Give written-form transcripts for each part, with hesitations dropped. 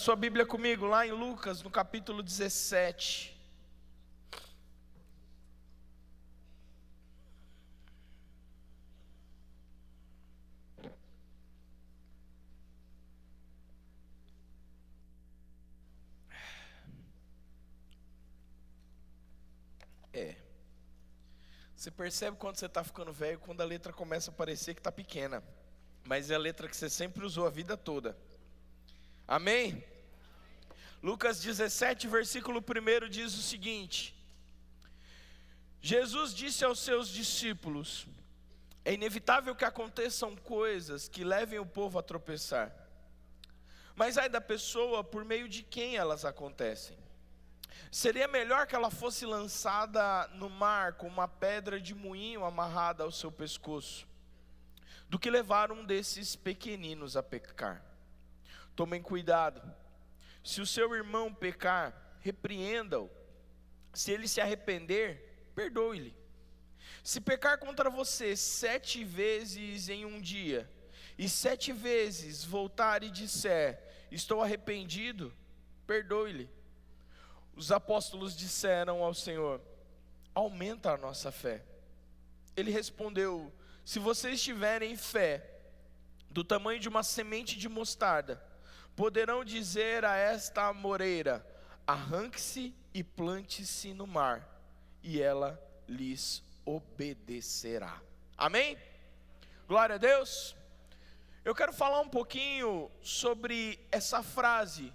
sua Bíblia comigo, lá em Lucas, no capítulo 17. Você percebe quando você está ficando velho, quando a letra começa a parecer que está pequena. Mas é a letra que você sempre usou a vida toda. Amém? Lucas 17, versículo 1 diz o seguinte: Jesus disse aos seus discípulos: é inevitável que aconteçam coisas que levem o povo a tropeçar. Mas ai da pessoa por meio de quem elas acontecem. Seria melhor que ela fosse lançada no mar com uma pedra de moinho amarrada ao seu pescoço, do que levar um desses pequeninos a pecar. Tomem cuidado. Se o seu irmão pecar, repreenda-o. Se ele se arrepender, perdoe-lhe. Se pecar contra você 7 vezes em um dia, e 7 vezes voltar e disser: estou arrependido, perdoe-lhe. Os apóstolos disseram ao Senhor: aumenta a nossa fé. Ele respondeu: se vocês tiverem fé do tamanho de uma semente de mostarda, poderão dizer a esta amoreira: arranque-se e plante-se no mar, e ela lhes obedecerá. Amém? Glória a Deus. Eu quero falar um pouquinho sobre essa frase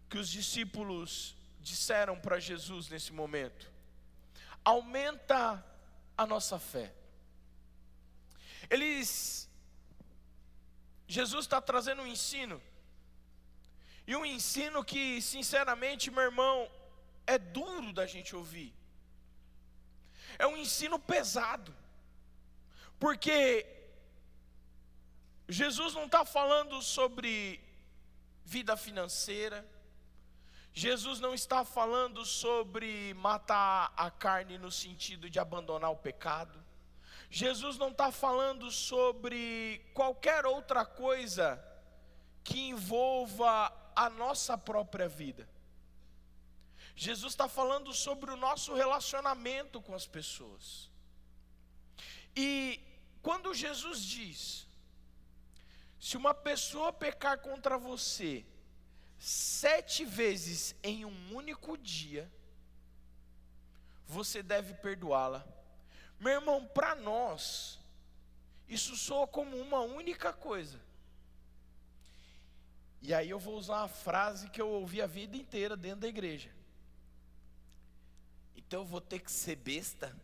que os discípulos disseram para Jesus nesse momento: aumenta a nossa fé. Jesus está trazendo um ensino, e um ensino que, sinceramente, meu irmão, é duro da gente ouvir. É um ensino pesado, porque Jesus não está falando sobre vida financeira. Jesus não está falando sobre matar a carne no sentido de abandonar o pecado. Jesus não está falando sobre qualquer outra coisa que envolva a nossa própria vida. Jesus está falando sobre o nosso relacionamento com as pessoas. E quando Jesus diz: se uma pessoa pecar contra você 7 vezes em um único dia, você deve perdoá-la. Meu irmão, para nós, isso soa como uma única coisa. E aí eu vou usar uma frase que eu ouvi a vida inteira dentro da igreja: então eu vou ter que ser besta?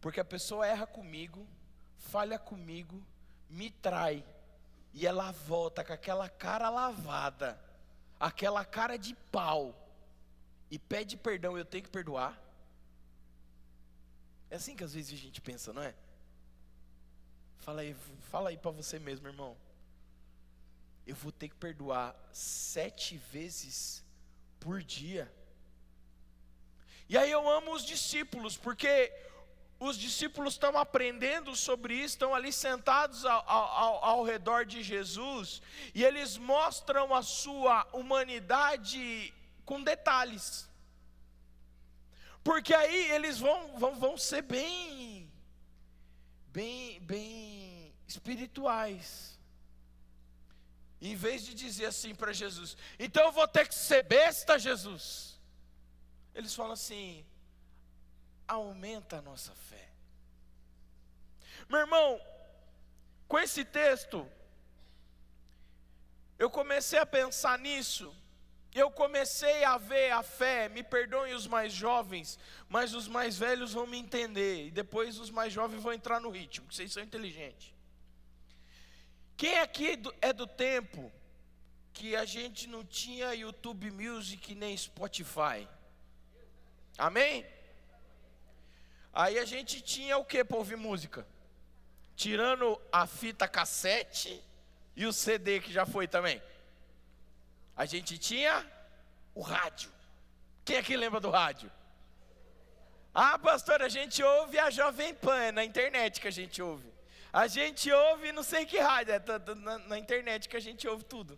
Porque a pessoa erra comigo, falha comigo, me trai, e ela volta com aquela cara lavada, aquela cara de pau, e pede perdão, eu tenho que perdoar? É assim que às vezes a gente pensa, não é? Fala aí para você mesmo, irmão. Eu vou ter que perdoar 7 vezes por dia? E aí eu amo os discípulos, porque os discípulos estão aprendendo sobre isso, estão ali sentados ao redor de Jesus, e eles mostram a sua humanidade com detalhes, porque aí eles vão ser bem espirituais. Em vez de dizer assim para Jesus: então eu vou ter que ser besta, Jesus, eles falam assim: aumenta a nossa fé. Meu irmão, com esse texto, eu comecei a pensar nisso, eu comecei a ver a fé. Me perdoem os mais jovens, mas os mais velhos vão me entender, e depois os mais jovens vão entrar no ritmo, que vocês são inteligentes. Quem aqui é do tempo que a gente não tinha YouTube Music nem Spotify? Amém? Aí a gente tinha o que para ouvir música? Tirando a fita cassete e o CD que já foi também, a gente tinha o rádio. Quem aqui lembra do rádio? Ah, pastor, a gente ouve a Jovem Pan, na internet que a gente ouve. A gente ouve não sei que rádio, na internet que a gente ouve tudo.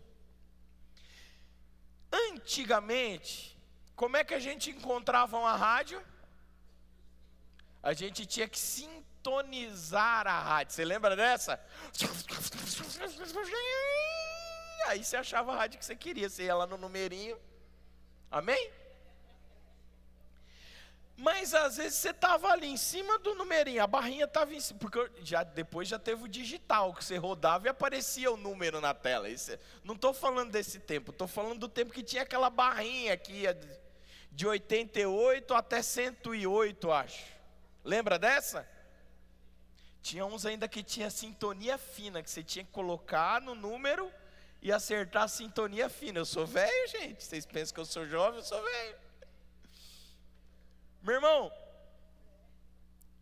Antigamente, como é que a gente encontrava uma rádio? A gente tinha que sintonizar a rádio. Você lembra dessa? Aí você achava a rádio que você queria. Você ia lá no numerinho. Amém? Mas às vezes você estava ali em cima do numerinho, a barrinha estava em cima, porque depois já teve o digital, que você rodava e aparecia o número na tela. Não estou falando desse tempo, estou falando do tempo que tinha aquela barrinha que ia de 88 até 108, acho. Lembra dessa? Tinha uns ainda que tinha sintonia fina, que você tinha que colocar no número e acertar a sintonia fina. Eu sou velho, gente, vocês pensam que eu sou jovem, eu sou velho. Meu irmão,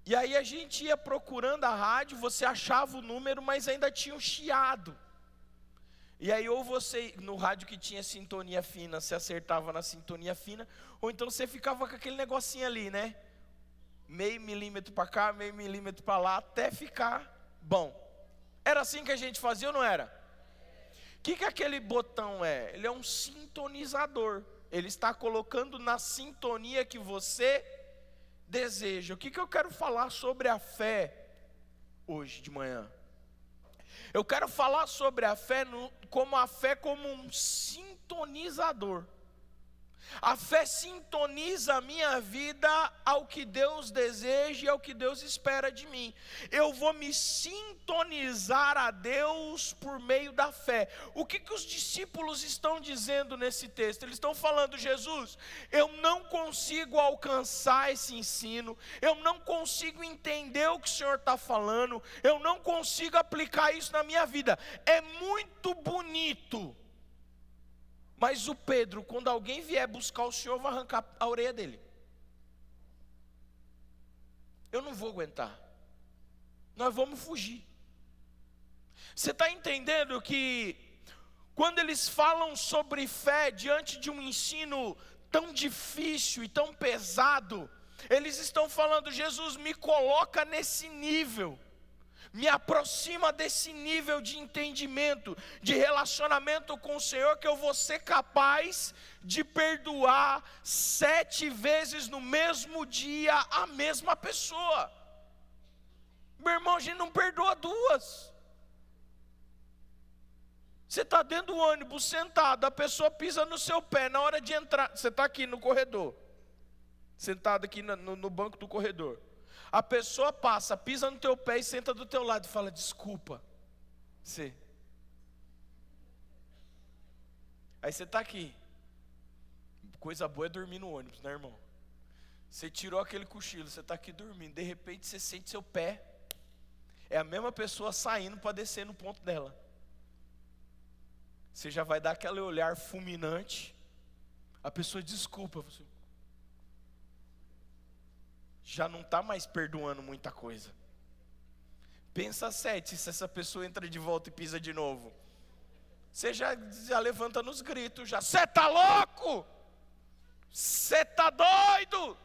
e aí a gente ia procurando a rádio, você achava o número, mas ainda tinha um chiado. E aí ou você, no rádio que tinha sintonia fina, você acertava na sintonia fina, ou então você ficava com aquele negocinho ali, né? Meio milímetro para cá, meio milímetro para lá, até ficar bom. Era assim que a gente fazia ou não era? O que aquele botão é? Ele é um sintonizador. Ele está colocando na sintonia que você deseja. O que eu quero falar sobre a fé hoje de manhã? Eu quero falar sobre a fé como um sintonizador. A fé sintoniza a minha vida ao que Deus deseja e ao que Deus espera de mim. Eu vou me sintonizar a Deus por meio da fé. O que os discípulos estão dizendo nesse texto? Eles estão falando: Jesus, eu não consigo alcançar esse ensino, eu não consigo entender o que o Senhor está falando, eu não consigo aplicar isso na minha vida. É muito bonito. Mas o Pedro, quando alguém vier buscar o Senhor, vai arrancar a orelha dele. Eu não vou aguentar. Nós vamos fugir. Você está entendendo que quando eles falam sobre fé diante de um ensino tão difícil e tão pesado, eles estão falando: Jesus, me coloca nesse nível. Me aproxima desse nível de entendimento, de relacionamento com o Senhor, que eu vou ser capaz de perdoar 7 vezes no mesmo dia a mesma pessoa. Meu irmão, a gente não perdoa 2. Você está dentro do ônibus sentado, a pessoa pisa no seu pé na hora de entrar. Você está aqui no corredor, sentado aqui no banco do corredor. A pessoa passa, pisa no teu pé e senta do teu lado e fala: desculpa. Aí você está aqui. Coisa boa é dormir no ônibus, né, irmão? Você tirou aquele cochilo, você está aqui dormindo, de repente você sente seu pé. É a mesma pessoa saindo para descer no ponto dela. Você já vai dar aquele olhar fulminante. A pessoa: desculpa. Você já não está mais perdoando muita coisa. Pensa 7, se essa pessoa entra de volta e pisa de novo. Você já levanta nos gritos, você está louco? Você está doido?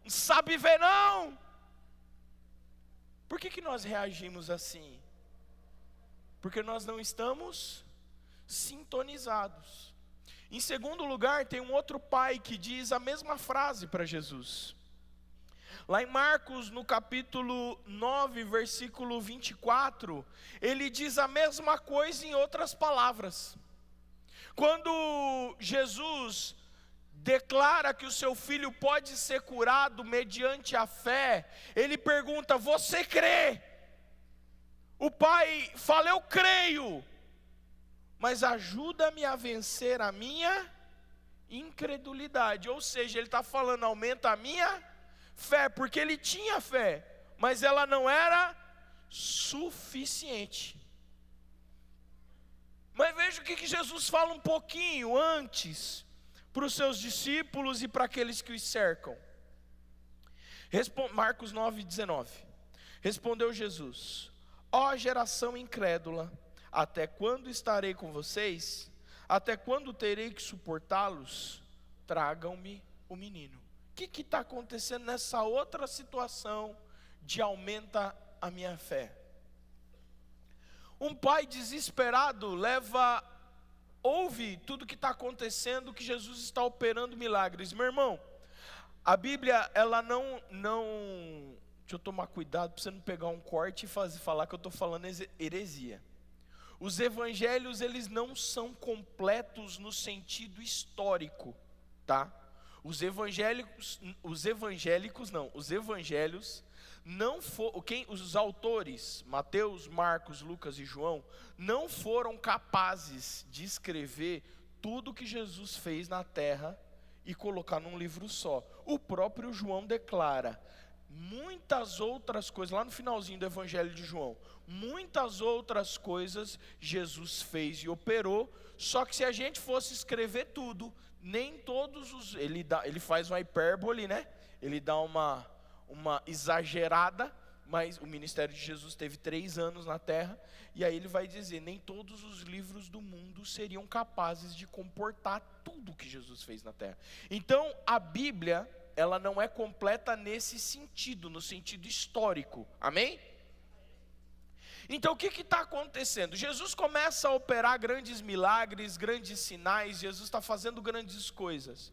Não sabe ver não? Por que nós reagimos assim? Porque nós não estamos sintonizados. Em segundo lugar, tem um outro pai que diz a mesma frase para Jesus. Lá em Marcos, no capítulo 9, versículo 24, ele diz a mesma coisa em outras palavras. Quando Jesus declara que o seu filho pode ser curado mediante a fé, ele pergunta: você crê? O pai fala: eu creio, mas ajuda-me a vencer a minha incredulidade. Ou seja, ele está falando: aumenta a minha fé, porque ele tinha fé, mas ela não era suficiente. Mas veja o que Jesus fala um pouquinho antes para os seus discípulos e para aqueles que os cercam. Marcos 9:19. Respondeu Jesus: ó geração incrédula, até quando estarei com vocês? Até quando terei que suportá-los? Tragam-me o menino. O que está acontecendo nessa outra situação de aumenta a minha fé? Um pai desesperado leva ouve tudo que está acontecendo, que Jesus está operando milagres. Meu irmão, a Bíblia, ela não deixa eu tomar cuidado para você não pegar um corte e falar que eu estou falando heresia. Os evangelhos, eles não são completos no sentido histórico, tá? Os evangelhos não foram, os autores, Mateus, Marcos, Lucas e João, não foram capazes de escrever tudo que Jesus fez na terra e colocar num livro só. O próprio João declara muitas outras coisas, lá no finalzinho do Evangelho de João, muitas outras coisas Jesus fez e operou, só que se a gente fosse escrever tudo, nem todos os, ele faz uma hipérbole, né? Ele dá uma exagerada, mas o ministério de Jesus teve 3 anos na terra, e aí ele vai dizer, nem todos os livros do mundo seriam capazes de comportar tudo que Jesus fez na terra. Então, a Bíblia, ela não é completa nesse sentido, no sentido histórico, amém? Então o que está acontecendo? Jesus começa a operar grandes milagres, grandes sinais, Jesus está fazendo grandes coisas,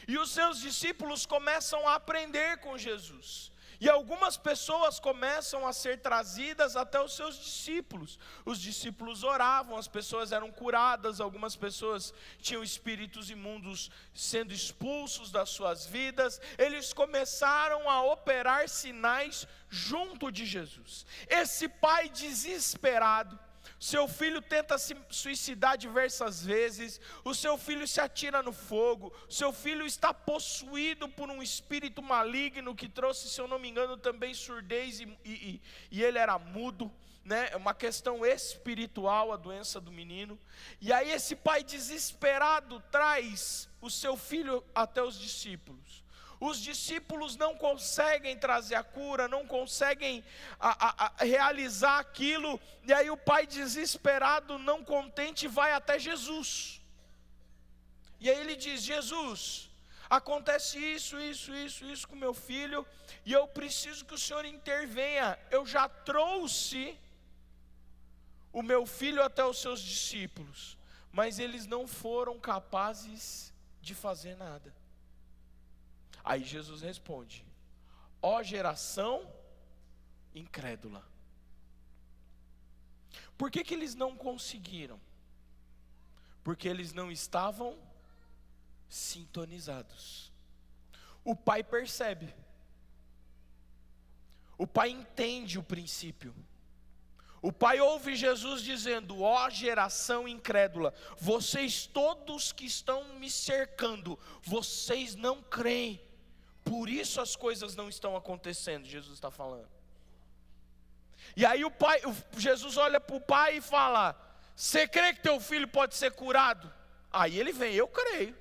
e os seus discípulos começam a aprender com Jesus, e algumas pessoas começam a ser trazidas até os seus discípulos. Os discípulos oravam, as pessoas eram curadas, algumas pessoas tinham espíritos imundos sendo expulsos das suas vidas. Eles começaram a operar sinais junto de Jesus. Esse pai desesperado, seu filho tenta se suicidar diversas vezes, o seu filho se atira no fogo, seu filho está possuído por um espírito maligno que trouxe, se eu não me engano, também surdez e ele era mudo, né? É uma questão espiritual a doença do menino. E aí esse pai desesperado traz o seu filho até os discípulos. Os discípulos não conseguem trazer a cura, não conseguem realizar aquilo, e aí o pai desesperado, não contente, vai até Jesus. E aí ele diz: Jesus, acontece isso com meu filho, e eu preciso que o Senhor intervenha. Eu já trouxe o meu filho até os seus discípulos, mas eles não foram capazes de fazer nada. Aí Jesus responde: ó geração incrédula. Por que eles não conseguiram? Porque eles não estavam sintonizados. O pai percebe, o pai entende o princípio. O pai ouve Jesus dizendo: ó geração incrédula, vocês todos que estão me cercando, vocês não creem. Por isso as coisas não estão acontecendo, Jesus está falando. E aí Jesus olha para o pai e fala: você crê que teu filho pode ser curado? Aí ele vem: eu creio,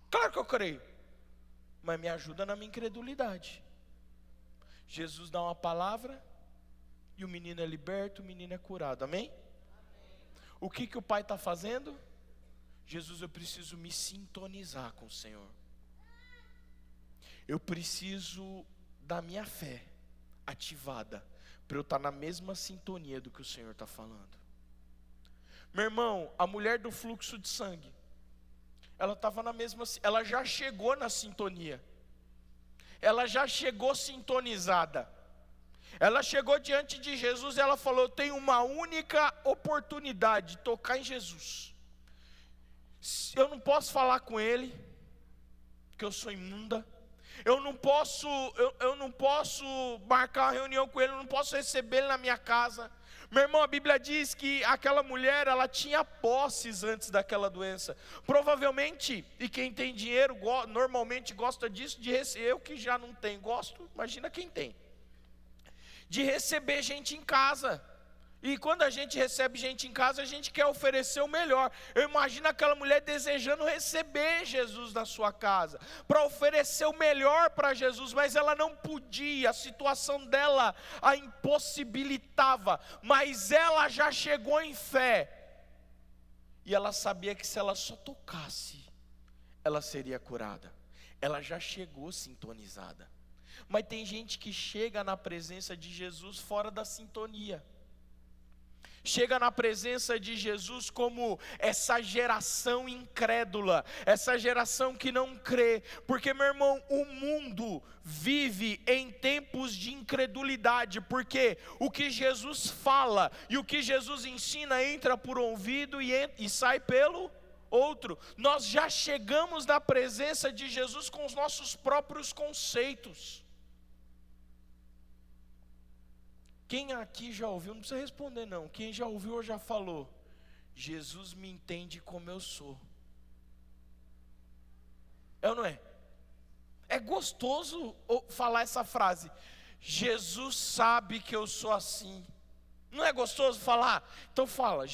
claro que eu creio, mas me ajuda na minha incredulidade. Jesus dá uma palavra, e o menino é liberto, o menino é curado, amém? O que o pai está fazendo? Jesus, eu preciso me sintonizar com o Senhor. Eu preciso da minha fé ativada, para eu estar na mesma sintonia do que o Senhor está falando. Meu irmão, a mulher do fluxo de sangue, ela estava na mesma, ela já chegou na sintonia, ela já chegou sintonizada. Ela chegou diante de Jesus e ela falou: eu tenho uma única oportunidade de tocar em Jesus. Eu não posso falar com ele, porque eu sou imunda. Eu não posso marcar uma reunião com ele, eu não posso receber ele na minha casa. Meu irmão, a Bíblia diz que aquela mulher, ela tinha posses antes daquela doença. Provavelmente, e quem tem dinheiro normalmente gosta disso, de receber. Eu que já não tenho, gosto, imagina quem tem. De receber gente em casa. E quando a gente recebe gente em casa, a gente quer oferecer o melhor. Eu imagino aquela mulher desejando receber Jesus na sua casa, para oferecer o melhor para Jesus, mas ela não podia, a situação dela a impossibilitava, mas ela já chegou em fé, e ela sabia que se ela só tocasse, ela seria curada. Ela já chegou sintonizada. Mas tem gente que chega na presença de Jesus fora da sintonia. chega na presença de Jesus como essa geração incrédula, essa geração que não crê, porque, meu irmão, o mundo vive em tempos de incredulidade, porque o que Jesus fala e o que Jesus ensina entra por um ouvido e sai pelo outro. Nós já chegamos na presença de Jesus com os nossos próprios conceitos. Quem aqui já ouviu, não precisa responder não, quem já ouviu ou já falou: Jesus me entende como eu sou? É ou não é? É gostoso falar essa frase: Jesus sabe que eu sou assim. Não é gostoso falar? Então fala,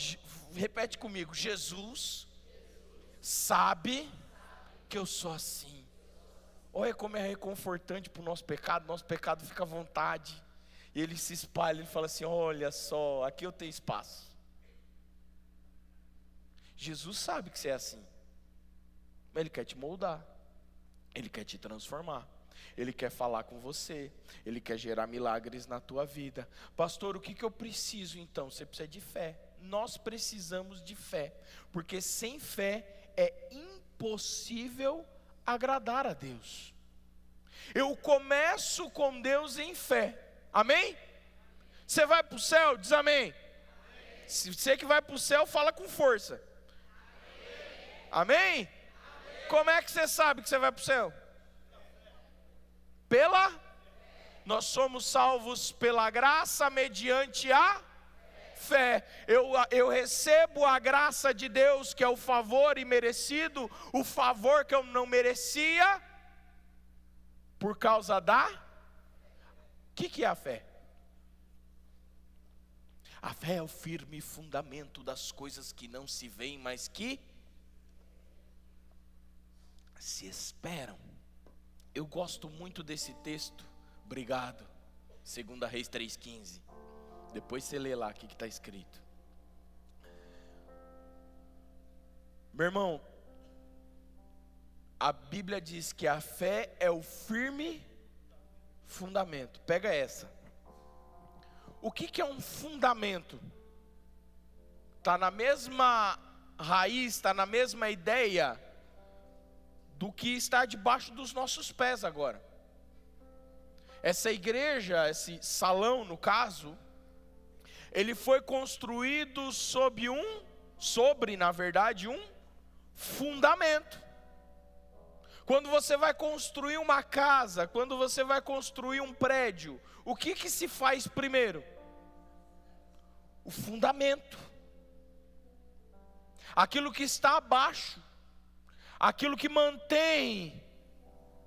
repete comigo: Jesus sabe que eu sou assim. Olha como é reconfortante para o nosso pecado fica à vontade. E ele se espalha, ele fala assim: olha só, aqui eu tenho espaço. Jesus sabe que você é assim, mas Ele quer te moldar, Ele quer te transformar, Ele quer falar com você, Ele quer gerar milagres na tua vida. Pastor, o que eu preciso então? Você precisa de fé. Nós precisamos de fé, porque sem fé é impossível agradar a Deus. Eu começo com Deus em fé. Amém? Você vai para o céu? Diz amém. Se você que vai para o céu, fala com força. Amém? Como é que você sabe que você vai para o céu? Nós somos salvos pela graça mediante a fé. Eu recebo a graça de Deus, que é o favor imerecido, o favor que eu não merecia, por causa da... O que é a fé? A fé é o firme fundamento das coisas que não se veem, mas que se esperam. Eu gosto muito desse texto. Obrigado. 2 Reis 3,15. Depois você lê lá o que está escrito. Meu irmão, a Bíblia diz que a fé é o firme fundamento. Pega essa. O que é um fundamento? Está na mesma raiz, está na mesma ideia do que está debaixo dos nossos pés agora. Essa igreja, esse salão no caso, ele foi construído sobre um fundamento. Quando você vai construir uma casa, quando você vai construir um prédio, o que se faz primeiro? O fundamento. Aquilo que está abaixo, aquilo que mantém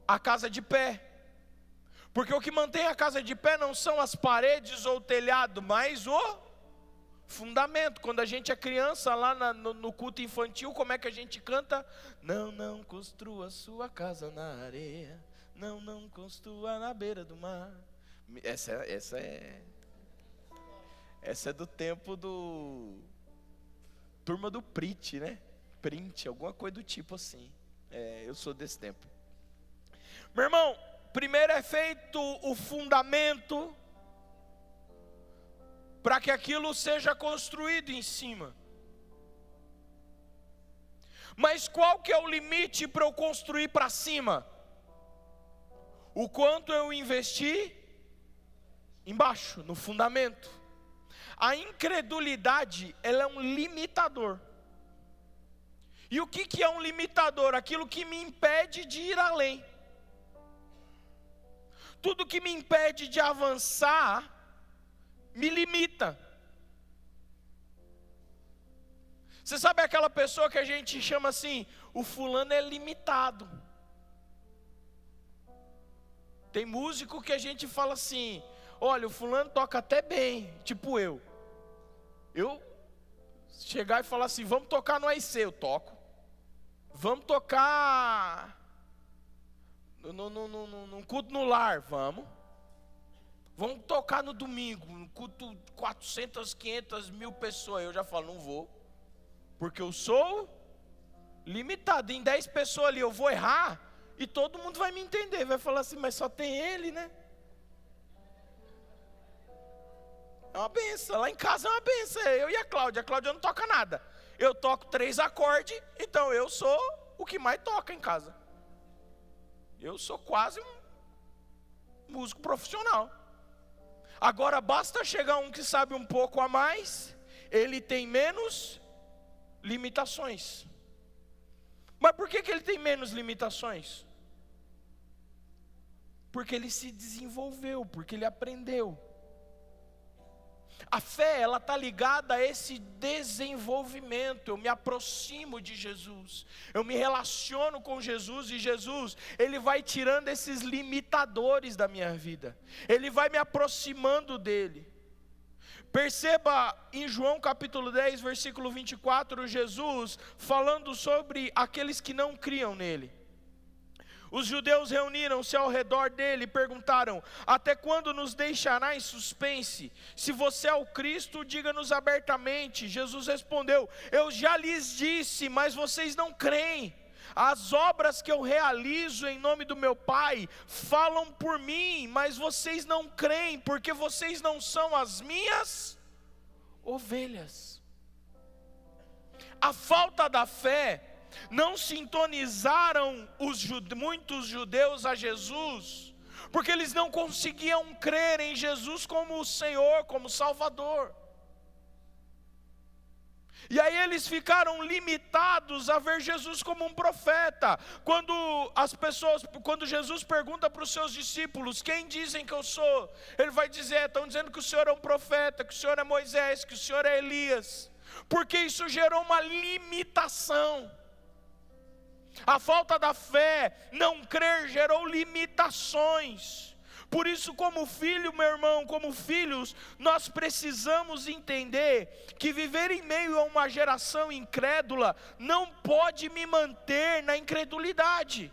a casa de pé. Porque o que mantém a casa de pé não são as paredes ou o telhado, mas o fundamento. Quando a gente é criança lá no culto infantil, como é que a gente canta? Não construa sua casa na areia, não construa na beira do mar. Essa é do tempo do turma do Print, né? Print, alguma coisa do tipo assim. Eu sou desse tempo. Meu irmão, primeiro é feito o fundamento para que aquilo seja construído em cima. Mas qual que é o limite para eu construir para cima? O quanto eu investi embaixo, no fundamento. A incredulidade, ela é um limitador. E o que é um limitador? Aquilo que me impede de ir além. Tudo que me impede de avançar me limita. Você sabe aquela pessoa que a gente chama assim, o fulano é limitado. Tem músico que a gente fala assim, olha, o fulano toca até bem, tipo eu chegar e falar assim, vamos tocar no AIC, eu toco. Vamos tocar num culto no lar, vamos tocar no domingo, no culto 400, 500 mil pessoas, eu já falo, não vou, porque eu sou limitado, em 10 pessoas ali eu vou errar, e todo mundo vai me entender, vai falar assim, mas só tem ele, né? É uma benção, lá em casa é uma benção. Eu e a Cláudia não toca nada. Eu toco 3 acordes, então eu sou o que mais toca em casa. Eu sou quase um músico profissional. Agora basta chegar um que sabe um pouco a mais, ele tem menos limitações. Mas por que ele tem menos limitações? Porque ele se desenvolveu, porque ele aprendeu. A fé, ela está ligada a esse desenvolvimento. Eu me aproximo de Jesus, eu me relaciono com Jesus, e Jesus, Ele vai tirando esses limitadores da minha vida, Ele vai me aproximando dEle. Perceba em João capítulo 10, versículo 24, Jesus falando sobre aqueles que não criam nele. Os judeus reuniram-se ao redor dele e perguntaram: até quando nos deixará em suspense? Se você é o Cristo, diga-nos abertamente. Jesus respondeu: eu já lhes disse, mas vocês não creem. As obras que eu realizo em nome do meu Pai falam por mim, mas vocês não creem, porque vocês não são as minhas ovelhas. A falta da fé não sintonizaram muitos judeus a Jesus, porque eles não conseguiam crer em Jesus como o Senhor, como Salvador. E aí eles ficaram limitados a ver Jesus como um profeta. Quando Jesus pergunta para os seus discípulos: quem dizem que eu sou? Ele vai dizer: estão dizendo que o Senhor é um profeta, que o Senhor é Moisés, que o Senhor é Elias. Porque isso gerou uma limitação. A falta da fé, não crer, gerou limitações. Por isso, como filho, meu irmão, como filhos, nós precisamos entender que viver em meio a uma geração incrédula não pode me manter na incredulidade.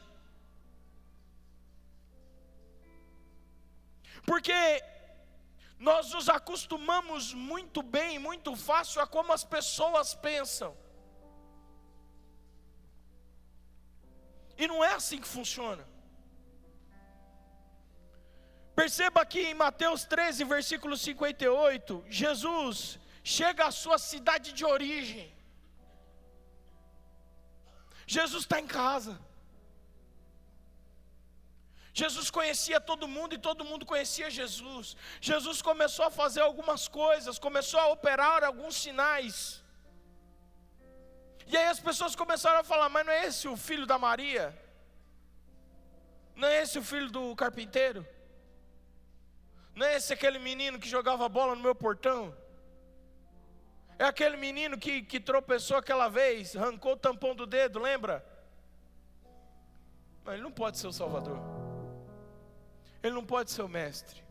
Porque nós nos acostumamos muito bem, muito fácil a como as pessoas pensam. E não é assim que funciona. Perceba que em Mateus 13, versículo 58, Jesus chega à sua cidade de origem. Jesus está em casa. Jesus conhecia todo mundo e todo mundo conhecia Jesus. Jesus começou a fazer algumas coisas, começou a operar alguns sinais. E aí as pessoas começaram a falar: mas não é esse o filho da Maria? Não é esse o filho do carpinteiro? Não é esse aquele menino que jogava bola no meu portão? É aquele menino que tropeçou aquela vez, arrancou o tampão do dedo, lembra? Mas ele não pode ser o Salvador. Ele não pode ser o mestre.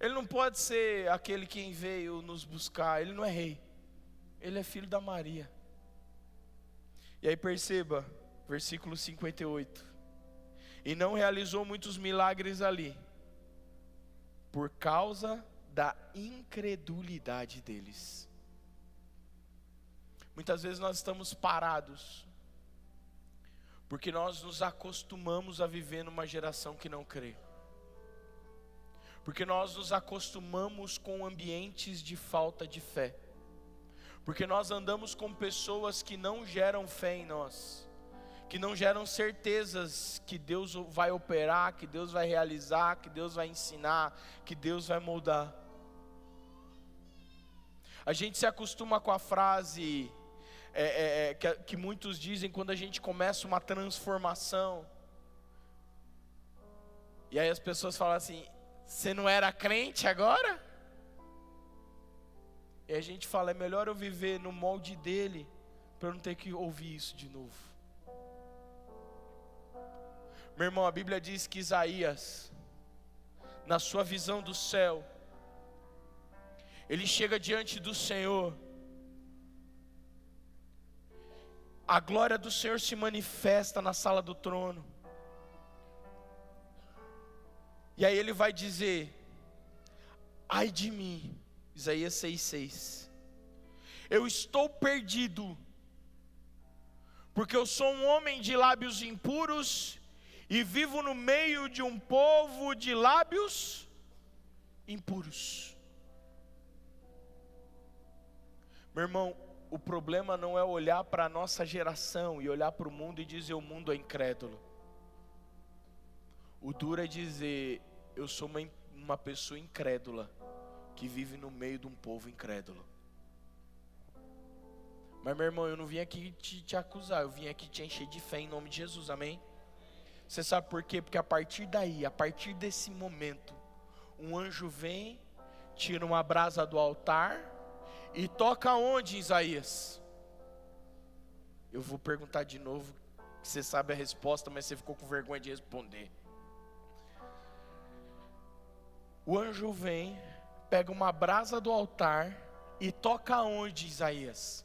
Ele não pode ser aquele quem veio nos buscar. Ele não é rei. Ele é filho da Maria. E aí perceba, versículo 58. E não realizou muitos milagres ali, por causa da incredulidade deles. Muitas vezes nós estamos parados, porque nós nos acostumamos a viver numa geração que não crê. Porque nós nos acostumamos com ambientes de falta de fé. Porque nós andamos com pessoas que não geram fé em nós, que não geram certezas que Deus vai operar, que Deus vai realizar, que Deus vai ensinar, que Deus vai moldar. A gente se acostuma com a frase que muitos dizem quando a gente começa uma transformação. E aí as pessoas falam assim: você não era crente agora? E a gente fala: é melhor eu viver no molde dele, para eu não ter que ouvir isso de novo. Meu irmão, a Bíblia diz que Isaías, na sua visão do céu, ele chega diante do Senhor, a glória do Senhor se manifesta na sala do trono, e aí ele vai dizer: ai de mim, Isaías 6,6, eu estou perdido, porque eu sou um homem de lábios impuros, e vivo no meio de um povo de lábios impuros. Meu irmão, o problema não é olhar para a nossa geração e olhar para o mundo e dizer o mundo é incrédulo. O duro é dizer, eu sou uma pessoa incrédula que vive no meio de um povo incrédulo. Mas meu irmão, eu não vim aqui te acusar, eu vim aqui te encher de fé em nome de Jesus, amém? Você sabe por quê? Porque a partir daí, a partir desse momento, um anjo vem, tira uma brasa do altar e toca onde, Isaías? Eu vou perguntar de novo, você sabe a resposta, mas você ficou com vergonha de responder. O anjo vem, pega uma brasa do altar e toca onde, Isaías?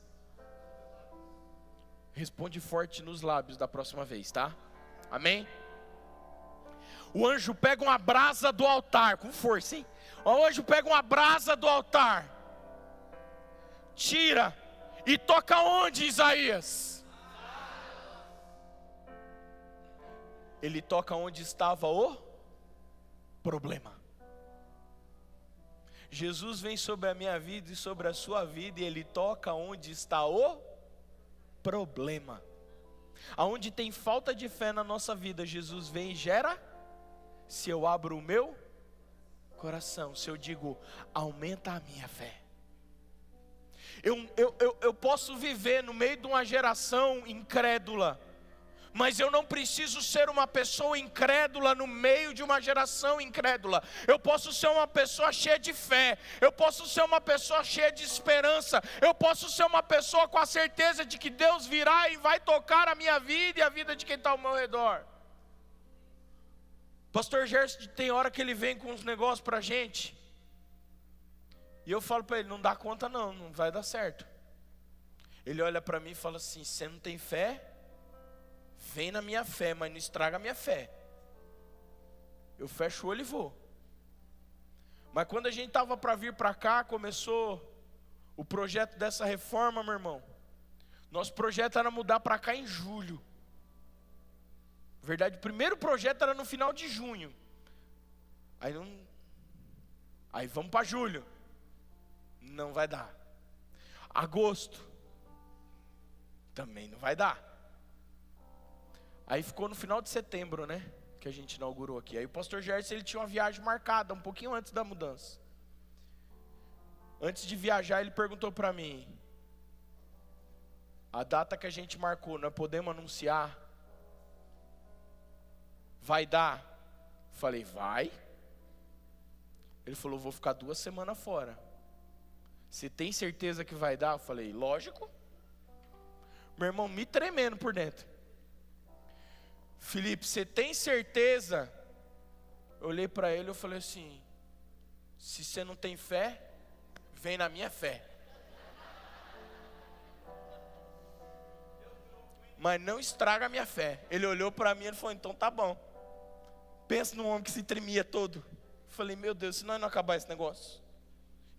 Responde forte nos lábios da próxima vez, tá? Amém? O anjo pega uma brasa do altar, com força, hein? O anjo pega uma brasa do altar, tira e toca onde, Isaías? Ele toca onde estava o problema. Jesus vem sobre a minha vida e sobre a sua vida, e Ele toca onde está o problema. Aonde tem falta de fé na nossa vida, Jesus vem e gera. Se eu abro o meu coração, se eu digo, aumenta a minha fé. Eu posso viver no meio de uma geração incrédula, mas eu não preciso ser uma pessoa incrédula no meio de uma geração incrédula. Eu posso ser uma pessoa cheia de fé, eu posso ser uma pessoa cheia de esperança, eu posso ser uma pessoa com a certeza de que Deus virá e vai tocar a minha vida e a vida de quem está ao meu redor. Pastor Gerson, tem hora que ele vem com uns negócios para a gente, e eu falo para ele, não dá conta não vai dar certo. Ele olha para mim e fala assim, você não tem fé? Vem na minha fé, mas não estraga a minha fé. Eu fecho o olho e vou. Mas quando a gente estava para vir para cá, começou o projeto dessa reforma, meu irmão. Nosso projeto era mudar para cá em julho. Na verdade, o primeiro projeto era no final de junho. Aí vamos para julho. Não vai dar. Agosto. Também não vai dar. Aí ficou no final de setembro, né? Que a gente inaugurou aqui. Aí o pastor Gerson, ele tinha uma viagem marcada, um pouquinho antes da mudança. Antes de viajar, ele perguntou para mim, a data que a gente marcou, nós podemos anunciar? Vai dar? Falei, vai. Ele falou, vou ficar 2 semanas fora. Você tem certeza que vai dar? Eu falei, lógico. Meu irmão me tremendo por dentro. Felipe, você tem certeza? Eu olhei para ele e falei assim, se você não tem fé, vem na minha fé. Mas não estraga a minha fé. Ele olhou para mim e falou, então tá bom. Pensa num homem que se tremia todo. Eu falei, meu Deus, se nós não acabar esse negócio?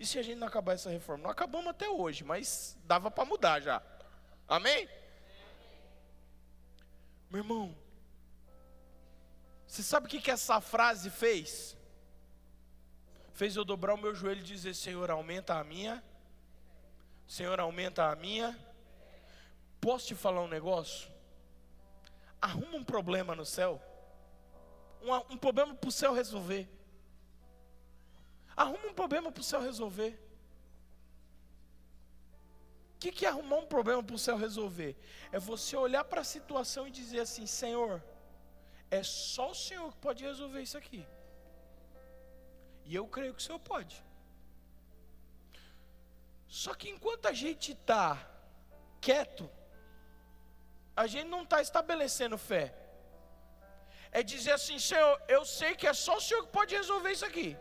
E se a gente não acabar essa reforma? Não acabamos até hoje, mas dava para mudar já. Amém? Meu irmão, você sabe o que essa frase fez? Fez eu dobrar o meu joelho e dizer, Senhor, aumenta a minha. Senhor, aumenta a minha. Posso te falar um negócio? Arruma um problema no céu. Um problema para o céu resolver. Arruma um problema para o céu resolver. O que é arrumar um problema para o céu resolver? É você olhar para a situação e dizer assim, Senhor, é só o Senhor que pode resolver isso aqui. E eu creio que o Senhor pode. Só que enquanto a gente está quieto, a gente não está estabelecendo fé. É dizer assim, Senhor, eu sei que é só o Senhor que pode resolver isso aqui.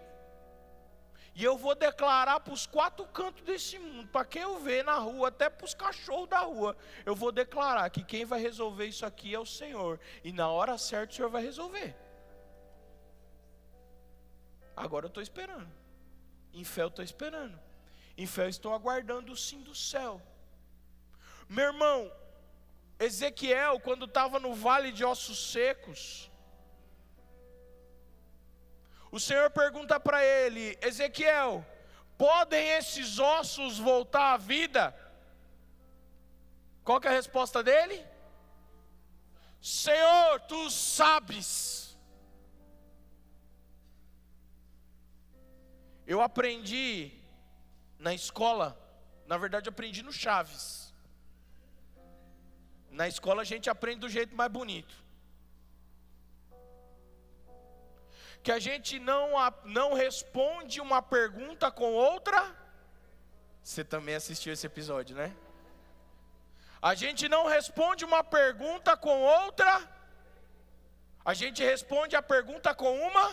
E eu vou declarar para os 4 cantos desse mundo, para quem eu ver na rua, até para os cachorros da rua, eu vou declarar que quem vai resolver isso aqui é o Senhor. E na hora certa o Senhor vai resolver. Agora eu estou esperando. Em fé eu estou esperando. Em fé eu estou aguardando o sim do céu. Meu irmão, Ezequiel, quando estava no vale de ossos secos, O Senhor pergunta para ele: Ezequiel, podem esses ossos voltar à vida? Qual que é a resposta dele? Senhor, tu sabes. Eu aprendi na escola, na verdade eu aprendi no Chaves. Na escola a gente aprende do jeito mais bonito. Que a gente não responde uma pergunta com outra. Você também assistiu esse episódio, né? A gente não responde uma pergunta com outra. A gente responde a pergunta com uma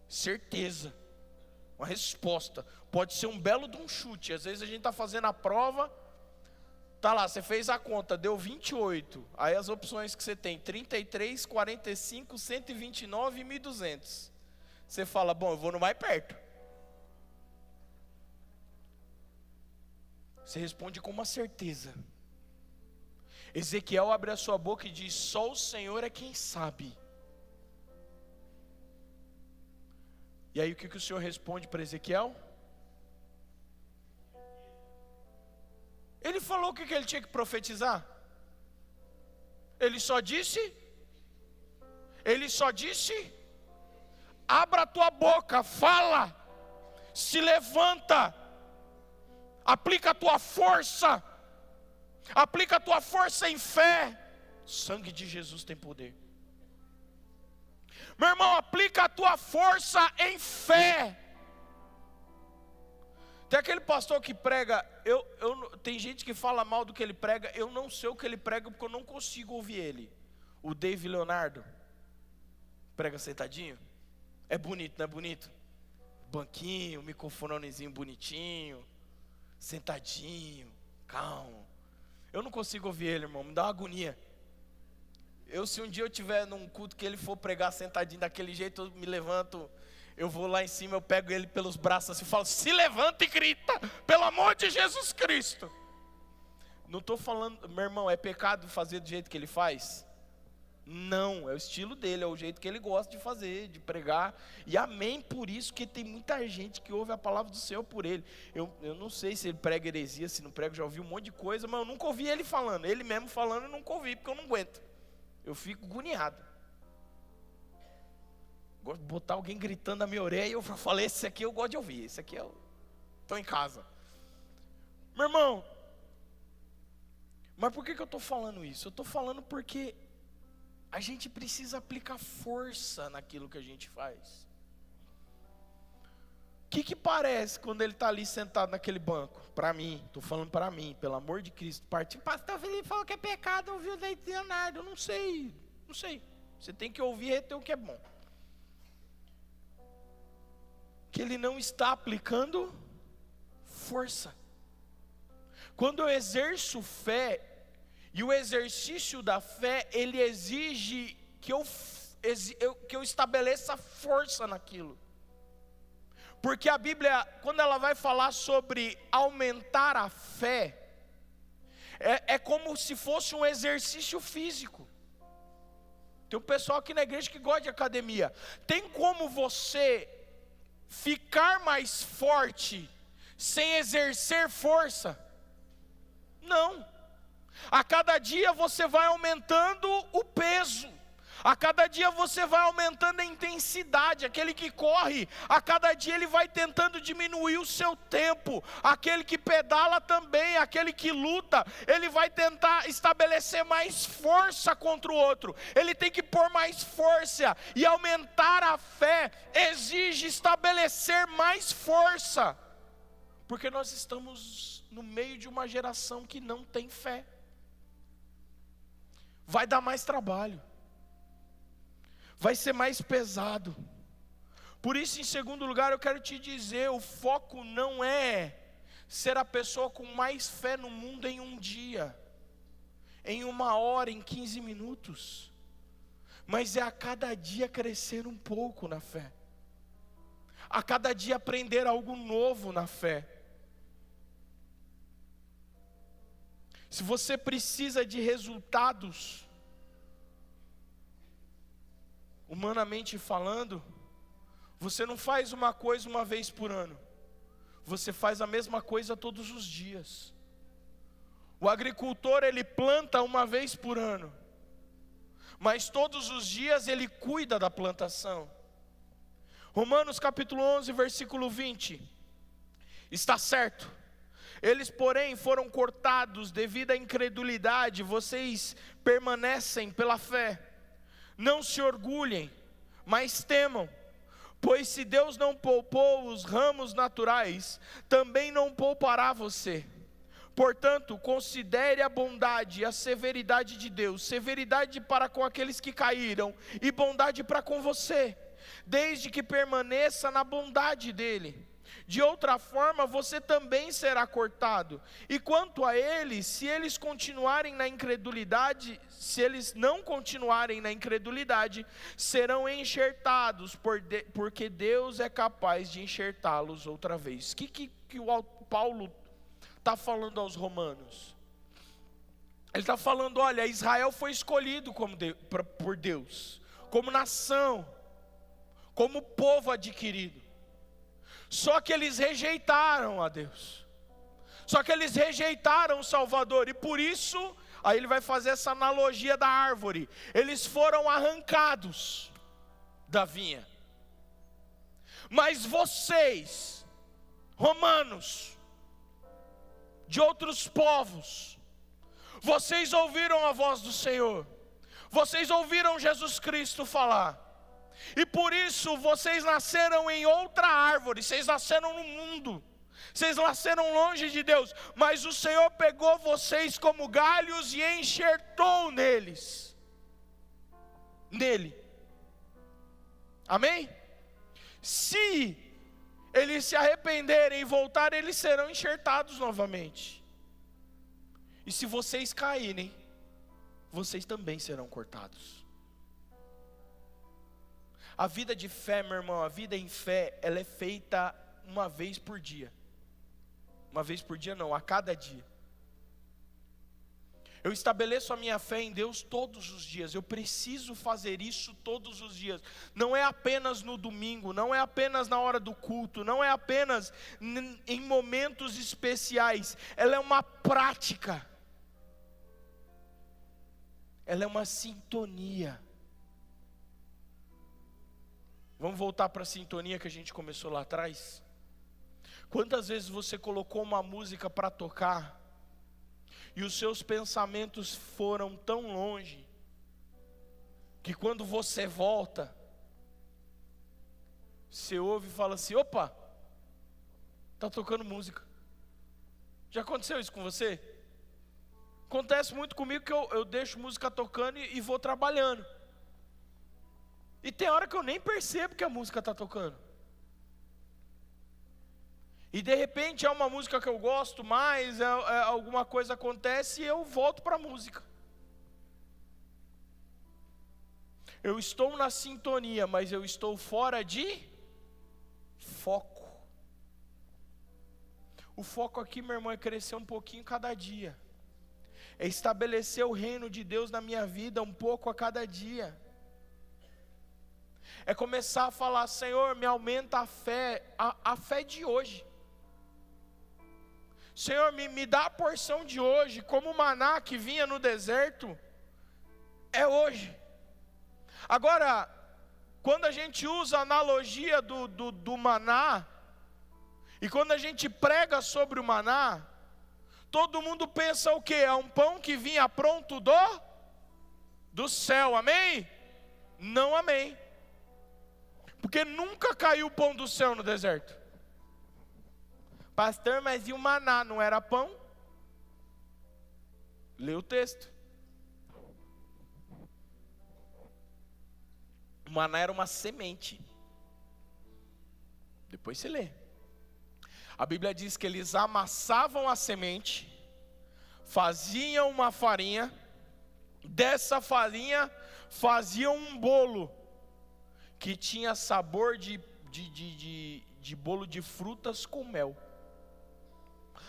certeza. Uma resposta. Pode ser um belo de um chute. Às vezes a gente está fazendo a prova. Tá lá, você fez a conta, deu 28. Aí as opções que você tem: 33, 45, 129 e 1.200. Você fala: bom, eu vou no mais perto. Você responde com uma certeza. Ezequiel abre a sua boca e diz: só o Senhor é quem sabe. E aí o que o Senhor responde para Ezequiel? Ele falou o que ele tinha que profetizar? Ele só disse: abra a tua boca, fala, se levanta, aplica a tua força em fé. O sangue de Jesus tem poder. Meu irmão, aplica a tua força em fé. Tem aquele pastor que prega, tem gente que fala mal do que ele prega, eu não sei o que ele prega porque eu não consigo ouvir ele. O David Leonardo, prega sentadinho, é bonito, não é bonito? Banquinho, microfonezinho bonitinho, sentadinho, calmo. Eu não consigo ouvir ele, irmão, me dá uma agonia. Se um dia eu estiver num culto que ele for pregar sentadinho daquele jeito, eu me levanto. Eu vou lá em cima, eu pego ele pelos braços assim e falo: se levanta e grita, pelo amor de Jesus Cristo. Não estou falando, meu irmão, é pecado fazer do jeito que ele faz? Não, é o estilo dele, é o jeito que ele gosta de fazer, de pregar. E amém por isso, que tem muita gente que ouve a palavra do Senhor por ele. Eu não sei se ele prega heresia, se não prega, já ouvi um monte de coisa, mas eu nunca ouvi ele falando. Ele mesmo falando eu nunca ouvi, porque eu não aguento. Eu fico agoniado. Gosto de botar alguém gritando na minha orelha e eu falei: esse aqui eu gosto de ouvir, esse aqui eu estou em casa. Meu irmão, mas por que eu estou falando isso? Eu estou falando porque a gente precisa aplicar força naquilo que a gente faz. O que parece quando ele está ali sentado naquele banco? Para mim, estou falando para mim, pelo amor de Cristo. Partiu, pastor Felipe falou que é pecado ouvir o David Leonardo. Eu não sei. Você tem que ouvir e reter o que é bom. Que ele não está aplicando força. Quando eu exerço fé, e o exercício da fé, ele exige que eu estabeleça força naquilo. Porque a Bíblia, quando ela vai falar sobre aumentar a fé, é como se fosse um exercício físico. Tem um pessoal aqui na igreja que gosta de academia. Tem como você ficar mais forte sem exercer força? Não. A cada dia você vai aumentando o peso. A cada dia você vai aumentando a intensidade. Aquele que corre, a cada dia ele vai tentando diminuir o seu tempo. Aquele que pedala também, aquele que luta, ele vai tentar estabelecer mais força contra o outro. Ele tem que pôr mais força. E aumentar a fé exige estabelecer mais força. Porque nós estamos no meio de uma geração que não tem fé. Vai dar mais trabalho. Vai ser mais pesado. Por isso, em segundo lugar, eu quero te dizer, o foco não é ser a pessoa com mais fé no mundo em um dia, em 1 hora, em 15 minutos. Mas é a cada dia crescer um pouco na fé. A cada dia aprender algo novo na fé. Se você precisa de resultados, humanamente falando, Você não faz uma coisa uma vez por ano. Você faz a mesma coisa todos os dias. O agricultor, ele planta uma vez por ano, mas todos os dias ele cuida da plantação. Romanos capítulo 11, versículo 20. Está certo. Eles, porém, foram cortados devido à incredulidade. Vocês permanecem pela fé. Não se orgulhem, mas temam. Pois se Deus não poupou os ramos naturais, também não poupará você. Portanto, considere a bondade e a severidade de Deus, severidade para com aqueles que caíram, e bondade para com você, desde que permaneça na bondade dele. De outra forma, você também será cortado. E quanto a eles, se eles continuarem na incredulidade, se eles não continuarem na incredulidade, serão enxertados, porque Deus é capaz de enxertá-los outra vez. O que o Paulo está falando aos romanos? Ele está falando, olha, Israel foi escolhido por Deus, como nação, como povo adquirido. Só que eles rejeitaram a Deus. Só que eles rejeitaram o Salvador. E por isso, aí ele vai fazer essa analogia da árvore. Eles foram arrancados da vinha. Mas vocês, romanos, de outros povos, vocês ouviram a voz do Senhor. Vocês ouviram Jesus Cristo falar. E por isso vocês nasceram em outra árvore, vocês nasceram no mundo, vocês nasceram longe de Deus, mas o Senhor pegou vocês como galhos e enxertou nele. Amém? Se eles se arrependerem e voltarem, eles serão enxertados novamente. E se vocês caírem, vocês também serão cortados. A vida de fé, meu irmão, a vida em fé, ela é feita uma vez por dia. Uma vez por dia não, a cada dia. Eu estabeleço a minha fé em Deus todos os dias. Eu preciso fazer isso todos os dias. Não é apenas no domingo, não é apenas na hora do culto, não é apenas em momentos especiais. Ela é uma prática. Ela é uma sintonia. Vamos voltar para a sintonia que a gente começou lá atrás? Quantas vezes você colocou uma música para tocar e os seus pensamentos foram tão longe que quando você volta, você ouve e fala assim: opa, está tocando música. Já aconteceu isso com você? Acontece muito comigo que eu deixo música tocando e vou trabalhando. E tem hora que eu nem percebo que a música está tocando. E de repente é uma música que eu gosto mais, alguma coisa acontece e eu volto para a música. Eu estou na sintonia, mas eu estou fora de foco. O foco aqui, meu irmão, é crescer um pouquinho cada dia. É estabelecer o reino de Deus na minha vida um pouco a cada dia. É começar a falar: Senhor, me aumenta a fé de hoje. Senhor, me dá a porção de hoje, como o maná que vinha no deserto, é hoje. Agora, quando a gente usa a analogia do maná, e quando a gente prega sobre o maná, todo mundo pensa o quê? É um pão que vinha pronto do céu, amém? Não, amém. Porque nunca caiu pão do céu no deserto. Pastor, mas e o maná, não era pão? Lê o texto. O maná era uma semente. Depois você lê. A Bíblia diz que eles amassavam a semente, faziam uma farinha, dessa farinha faziam um bolo, que tinha sabor de bolo de frutas com mel.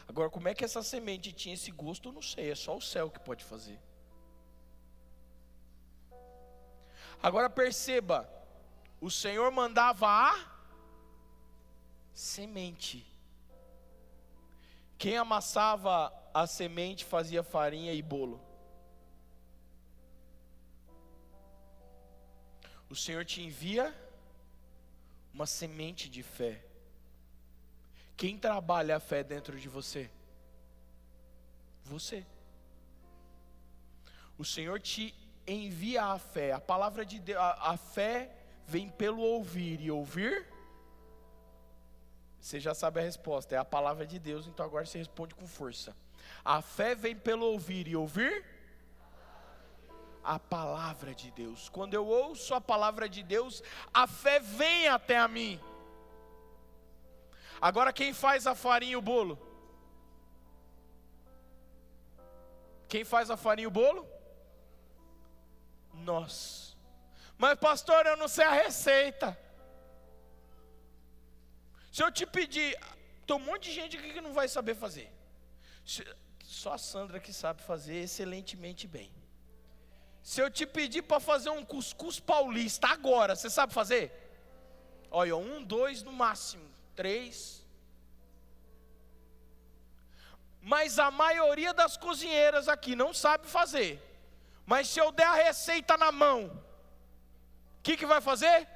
Agora, como é que essa semente tinha esse gosto, eu não sei, é só o céu que pode fazer. Agora perceba, o Senhor mandava a semente. Quem amassava a semente fazia farinha e bolo. O Senhor te envia uma semente de fé. Quem trabalha a fé dentro de você? Você. O Senhor te envia a fé. A palavra de Deus, a fé vem pelo ouvir, e ouvir, você já sabe a resposta, é a palavra de Deus, então agora você responde com força. A fé vem pelo ouvir, e ouvir a palavra de Deus. Quando eu ouço a palavra de Deus, a fé vem até a mim. Agora quem faz a farinha e o bolo? Quem faz a farinha e o bolo? Nós. Mas pastor, eu não sei a receita. Se eu te pedir, tem um monte de gente aqui que não vai saber fazer. Só a Sandra que sabe fazer excelentemente bem. Se eu te pedir para fazer um cuscuz paulista agora, você sabe fazer? Olha, 1, 2 no máximo, 3. Mas a maioria das cozinheiras aqui não sabe fazer. Mas se eu der a receita na mão, o que vai fazer?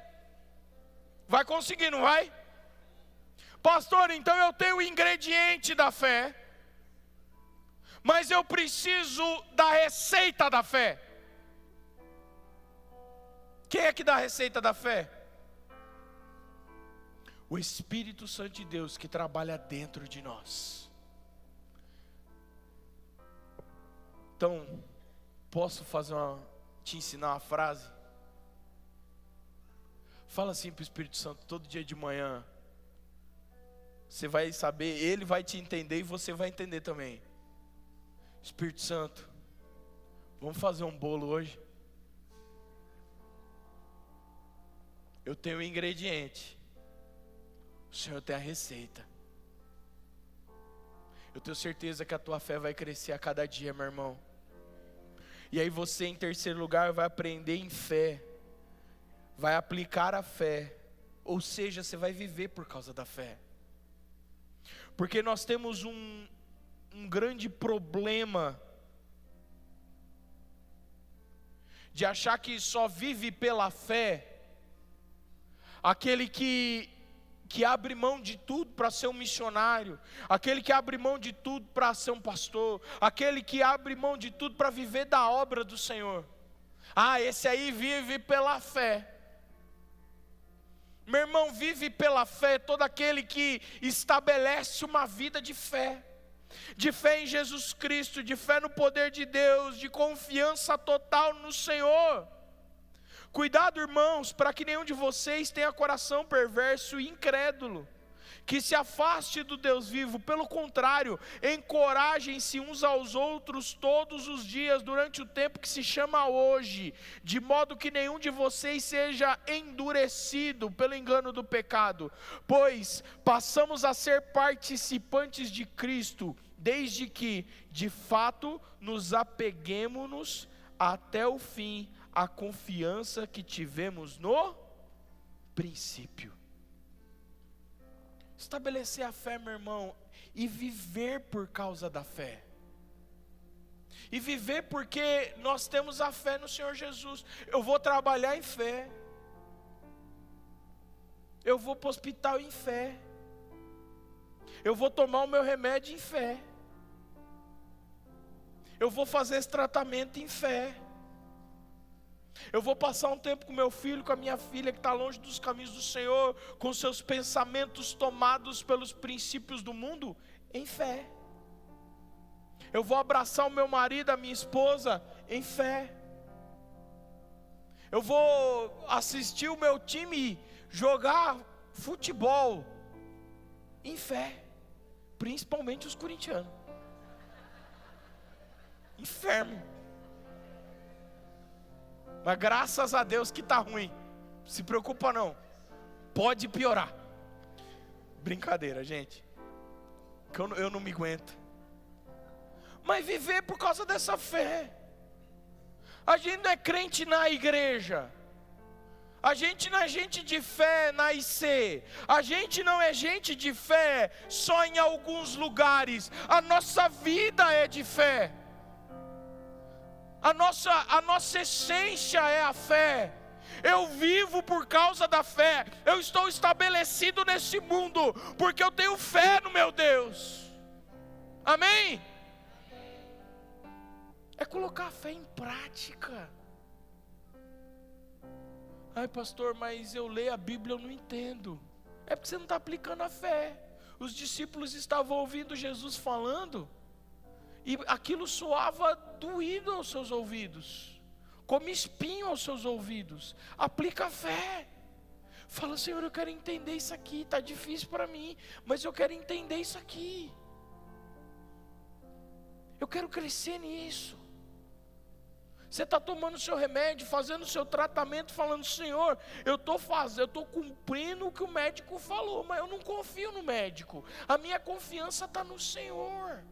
Vai conseguir, não vai? Pastor, então eu tenho o ingrediente da fé, mas eu preciso da receita da fé. Quem é que dá a receita da fé? O Espírito Santo de Deus que trabalha dentro de nós. Então, posso te ensinar uma frase? Fala assim para o Espírito Santo todo dia de manhã. Você vai saber, ele vai te entender e você vai entender também. Espírito Santo, vamos fazer um bolo hoje? Eu tenho o ingrediente, o Senhor tem a receita. Eu tenho certeza que a tua fé vai crescer a cada dia, meu irmão. E aí você, em terceiro lugar, vai aprender em fé, vai aplicar a fé, ou seja, você vai viver por causa da fé. Porque nós temos um grande problema de achar que só vive pela fé aquele que abre mão de tudo para ser um missionário, aquele que abre mão de tudo para ser um pastor, aquele que abre mão de tudo para viver da obra do Senhor. Esse aí vive pela fé. Meu irmão, vive pela fé todo aquele que estabelece uma vida de fé em Jesus Cristo, de fé no poder de Deus, de confiança total no Senhor. Cuidado, irmãos, para que nenhum de vocês tenha coração perverso e incrédulo, que se afaste do Deus vivo. Pelo contrário, encorajem-se uns aos outros todos os dias, durante o tempo que se chama hoje, de modo que nenhum de vocês seja endurecido pelo engano do pecado, pois passamos a ser participantes de Cristo, desde que, de fato, nos apeguemos até o fim a confiança que tivemos no princípio. Estabelecer a fé, meu irmão, e viver por causa da fé. E viver porque nós temos a fé no Senhor Jesus. Eu vou trabalhar em fé. Eu vou para o hospital em fé. Eu vou tomar o meu remédio em fé. Eu vou fazer esse tratamento em fé. Eu vou passar um tempo com meu filho, com a minha filha que está longe dos caminhos do Senhor, com seus pensamentos tomados pelos princípios do mundo, em fé. Eu vou abraçar o meu marido, a minha esposa, em fé. Eu vou assistir o meu time jogar futebol, em fé. Principalmente os corintianos. Enfermo. Mas graças a Deus que está ruim. Se preocupa não. Pode piorar. Brincadeira, gente. Que eu não me aguento. Mas viver por causa dessa fé. A gente não é crente na igreja. A gente não é gente de fé na IC. A gente não é gente de fé só em alguns lugares. A nossa vida é de fé. A nossa essência é a fé. Eu vivo por causa da fé. Eu estou estabelecido nesse mundo porque eu tenho fé no meu Deus. Amém? É colocar a fé em prática. Ai, pastor, mas eu leio a Bíblia, eu não entendo. É porque você não está aplicando a fé. Os discípulos estavam ouvindo Jesus falando, e aquilo soava doído aos seus ouvidos, como espinho aos seus ouvidos. Aplica a fé. Fala, Senhor, eu quero entender isso aqui. Está difícil para mim, mas eu quero entender isso aqui. Eu quero crescer nisso. Você está tomando o seu remédio, fazendo o seu tratamento, falando, Senhor, eu estou cumprindo o que o médico falou, mas eu não confio no médico. A minha confiança está no Senhor.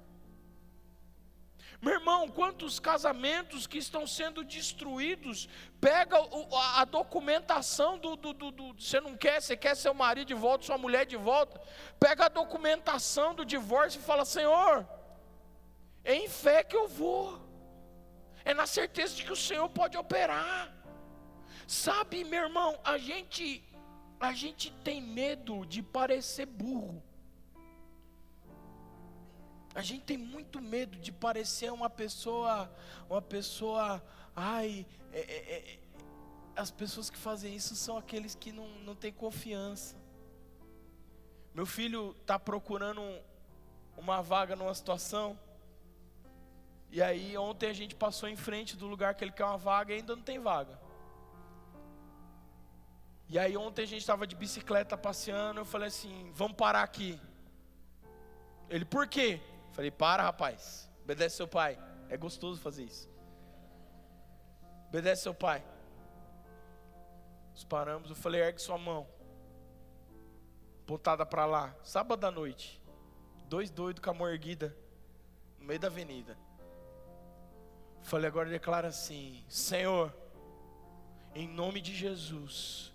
Meu irmão, quantos casamentos que estão sendo destruídos, pega a documentação você não quer, você quer seu marido de volta, sua mulher de volta, pega a documentação do divórcio e fala, Senhor, é em fé que eu vou. É na certeza de que o Senhor pode operar. Sabe, meu irmão, a gente tem medo de parecer burro. A gente tem muito medo de parecer uma pessoa, as pessoas que fazem isso são aqueles que não têm confiança. Meu filho está procurando uma vaga numa situação. E aí ontem a gente passou em frente do lugar que ele quer uma vaga e ainda não tem vaga. E aí ontem a gente estava de bicicleta passeando, eu falei assim, vamos parar aqui. Ele, por quê? Eu falei, para rapaz, obedece seu pai, é gostoso fazer isso. Obedece seu pai. Nós paramos, eu falei, ergue sua mão. Pontada para lá, sábado à noite. 2 doidos com a mão erguida, no meio da avenida. Falei, agora declara assim, Senhor, em nome de Jesus,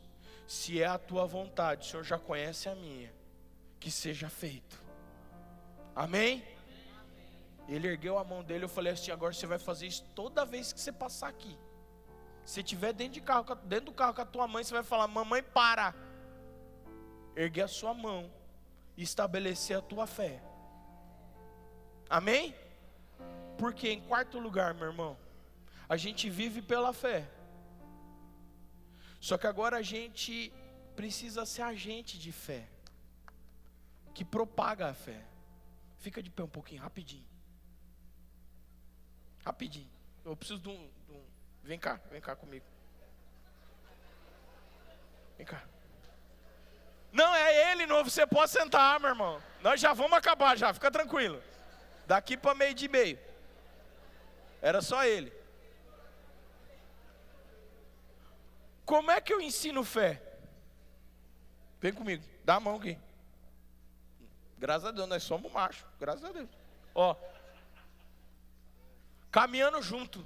se é a tua vontade, o Senhor já conhece a minha, que seja feito. Amém? Ele ergueu a mão dele, eu falei assim, agora você vai fazer isso toda vez que você passar aqui. Se estiver dentro do carro com a tua mãe, você vai falar, mamãe, para. Erguer a sua mão e estabelecer a tua fé. Amém? Porque em quarto lugar, meu irmão, a gente vive pela fé. Só que agora a gente precisa ser agente de fé, que propaga a fé. Fica de pé um pouquinho, rapidinho. Rapidinho. Eu preciso de um... Vem cá comigo. Vem cá. Não, é ele novo, você pode sentar, meu irmão. Nós já vamos acabar já, fica tranquilo. Daqui para 12:30. Era só ele. Como é que eu ensino fé? Vem comigo, dá a mão aqui. Graças a Deus, nós somos machos, graças a Deus. Ó, caminhando junto.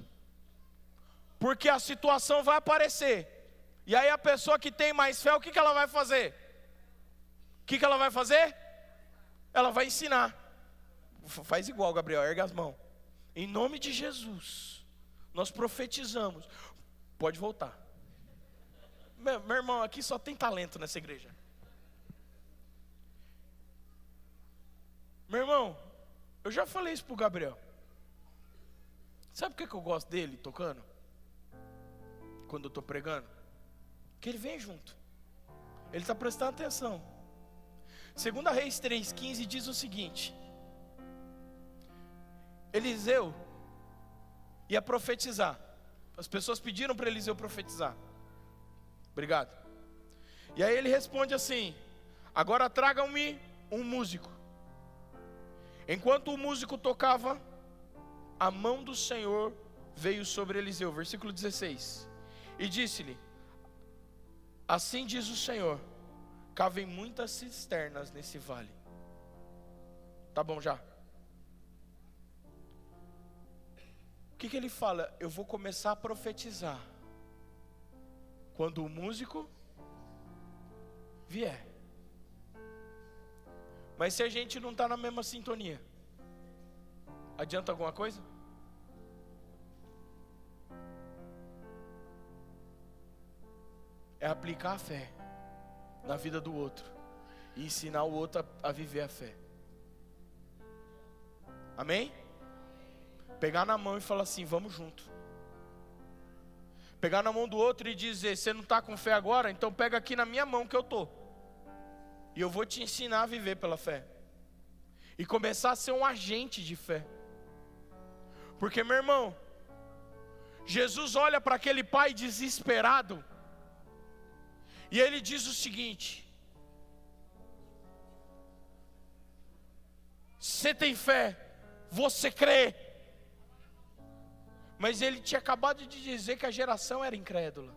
Porque a situação vai aparecer. E aí a pessoa que tem mais fé, o que ela vai fazer? O que ela vai fazer? Ela vai ensinar. Faz igual, Gabriel, ergue as mãos. Em nome de Jesus, nós profetizamos. Pode voltar. Meu irmão, aqui só tem talento nessa igreja. Meu irmão, eu já falei isso pro Gabriel. Sabe por que eu gosto dele tocando? Quando eu estou pregando? Porque ele vem junto. Ele está prestando atenção. 2 Reis 3,15 diz o seguinte: Eliseu ia profetizar. As pessoas pediram para Eliseu profetizar. Obrigado. E aí ele responde assim: agora tragam-me um músico. Enquanto o músico tocava, a mão do Senhor veio sobre Eliseu. Versículo 16. E disse-lhe: assim diz o Senhor, cavem muitas cisternas nesse vale. Tá bom já. O que ele fala? Eu vou começar a profetizar. quando o músico vier. Mas se a gente não está na mesma sintonia, adianta alguma coisa? É aplicar a fé na vida do outro e ensinar o outro a viver a fé. Amém? Pegar na mão e falar assim, vamos junto. Pegar na mão do outro e dizer, você não está com fé agora? Então pega aqui na minha mão que eu estou. E eu vou te ensinar a viver pela fé. E começar a ser um agente de fé. Porque, meu irmão, Jesus olha para aquele pai desesperado. E ele diz o seguinte: você tem fé, você crê. Mas ele tinha acabado de dizer que a geração era incrédula.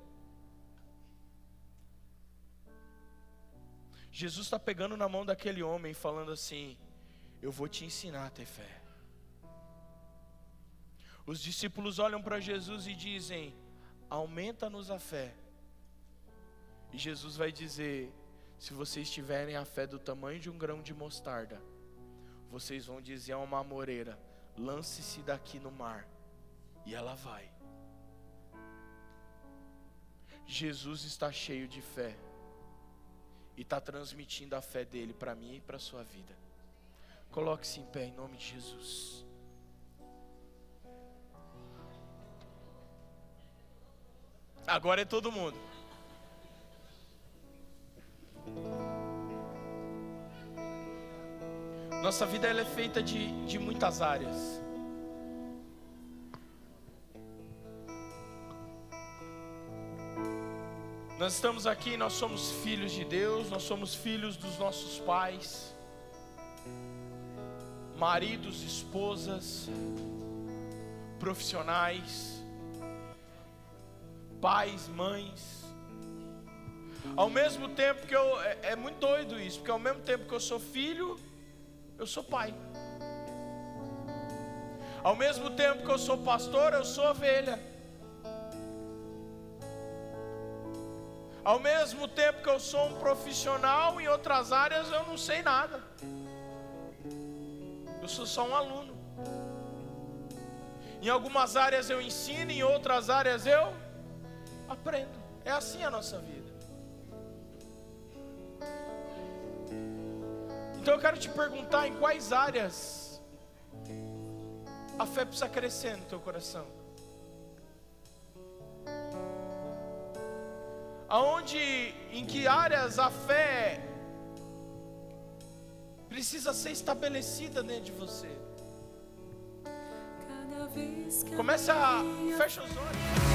Jesus está pegando na mão daquele homem e falando assim, eu vou te ensinar a ter fé. Os discípulos olham para Jesus e dizem, aumenta-nos a fé. E Jesus vai dizer, se vocês tiverem a fé do tamanho de um grão de mostarda, vocês vão dizer a uma amoreira, lance-se daqui no mar, e ela vai. Jesus está cheio de fé, e está transmitindo a fé dele para mim e para a sua vida. Coloque-se em pé em nome de Jesus. Agora é todo mundo. Nossa vida ela é feita de muitas áreas. Nós estamos aqui, nós somos filhos de Deus, nós somos filhos dos nossos pais, maridos, esposas, profissionais, pais, mães. Ao mesmo tempo que é muito doido isso, porque ao mesmo tempo que eu sou filho, eu sou pai. Ao mesmo tempo que eu sou pastor, eu sou ovelha. Ao mesmo tempo que eu sou um profissional, em outras áreas eu não sei nada. Eu sou só um aluno. Em algumas áreas eu ensino, em outras áreas eu aprendo. É assim a nossa vida. Então eu quero te perguntar em quais áreas a fé precisa crescer no teu coração. Em que áreas a fé precisa ser estabelecida dentro de você. Fecha os olhos.